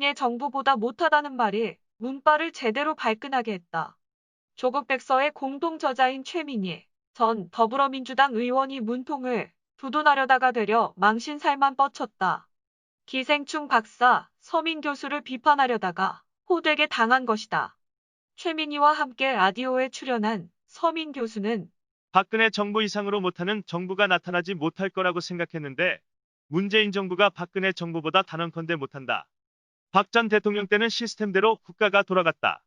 나중에 정부보다 못하다는 말이 문바를 제대로 발끈하게 했다. 조국 백서의 공동 저자인 최민희 전 더불어민주당 의원이 문통을 두둔하려다가 되려 망신살만 뻗쳤다. 기생충 박사 서민 교수를 비판하려다가 호되게 당한 것이다. 최민희와 함께 라디오에 출연한 서민 교수는 박근혜 정부 이상으로 못하는 정부가 나타나지 못할 거라고 생각했는데 문재인 정부가 박근혜 정부보다 단언컨대 못한다. 박 전 대통령 때는 시스템대로 국가가 돌아갔다.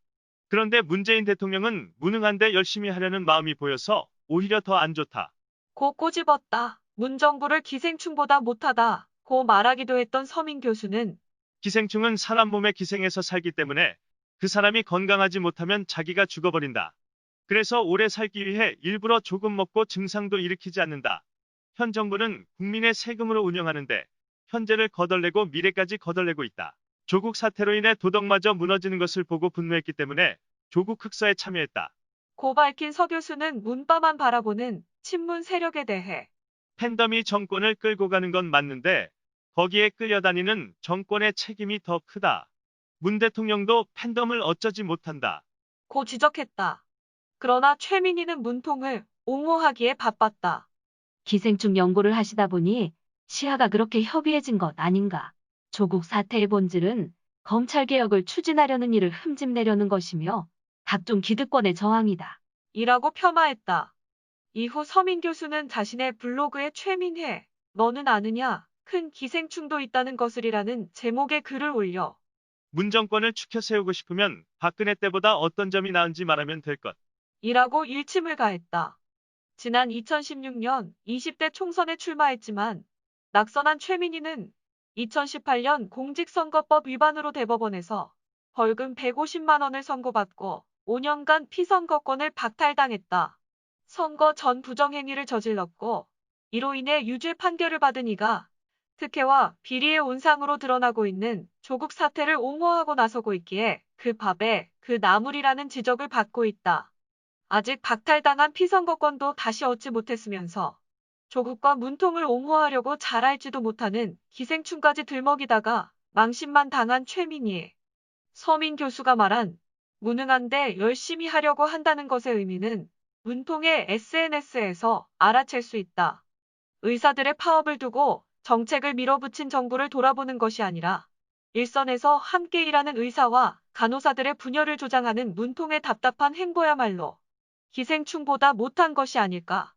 그런데 문재인 대통령은 무능한데 열심히 하려는 마음이 보여서 오히려 더 안 좋다. 고 꼬집었다. 문정부를 기생충보다 못하다 고 말하기도 했던 서민 교수는 기생충은 사람 몸에 기생해서 살기 때문에 그 사람이 건강하지 못하면 자기가 죽어버린다. 그래서 오래 살기 위해 일부러 조금 먹고 증상도 일으키지 않는다. 현 정부는 국민의 세금으로 운영하는데 현재를 거덜내고 미래까지 거덜내고 있다. 조국 사태로 인해 도덕마저 무너지는 것을 보고 분노했기 때문에 조국 흑서에 참여했다. 고 밝힌 서 교수는 문바만 바라보는 친문 세력에 대해 팬덤이 정권을 끌고 가는 건 맞는데 거기에 끌려다니는 정권의 책임이 더 크다. 문 대통령도 팬덤을 어쩌지 못한다. 고 지적했다. 그러나 최민희는 문통을 옹호하기에 바빴다. 기생충 연구를 하시다 보니 시야가 그렇게 협의해진 것 아닌가. 조국 사태의 본질은 검찰개혁을 추진하려는 일을 흠집내려는 것이며 각종 기득권의 저항이다. 이라고 폄하했다. 이후 서민 교수는 자신의 블로그에 최민혜, 너는 아느냐? 큰 기생충도 있다는 것을이라는 제목의 글을 올려 문 정권을 추켜 세우고 싶으면 박근혜 때보다 어떤 점이 나은지 말하면 될 것. 이라고 일침을 가했다. 지난 2016년 20대 총선에 출마했지만 낙선한 최민희는 2018년 공직선거법 위반으로 대법원에서 벌금 150만 원을 선고받고 5년간 피선거권을 박탈당했다. 선거 전 부정행위를 저질렀고 이로 인해 유죄 판결을 받은 이가 특혜와 비리의 온상으로 드러나고 있는 조국 사태를 옹호하고 나서고 있기에 그 밥에 그 나물이라는 지적을 받고 있다. 아직 박탈당한 피선거권도 다시 얻지 못했으면서 조국과 문통을 옹호하려고 잘알지도 못하는 기생충까지 들먹이다가 망신만 당한 최민희. 서민 교수가 말한 무능한데 열심히 하려고 한다는 것의 의미는 문통의 SNS에서 알아챌 수 있다. 의사들의 파업을 두고 정책을 밀어붙인 정부를 돌아보는 것이 아니라 일선에서 함께 일하는 의사와 간호사들의 분열을 조장하는 문통의 답답한 행보야말로 기생충보다 못한 것이 아닐까.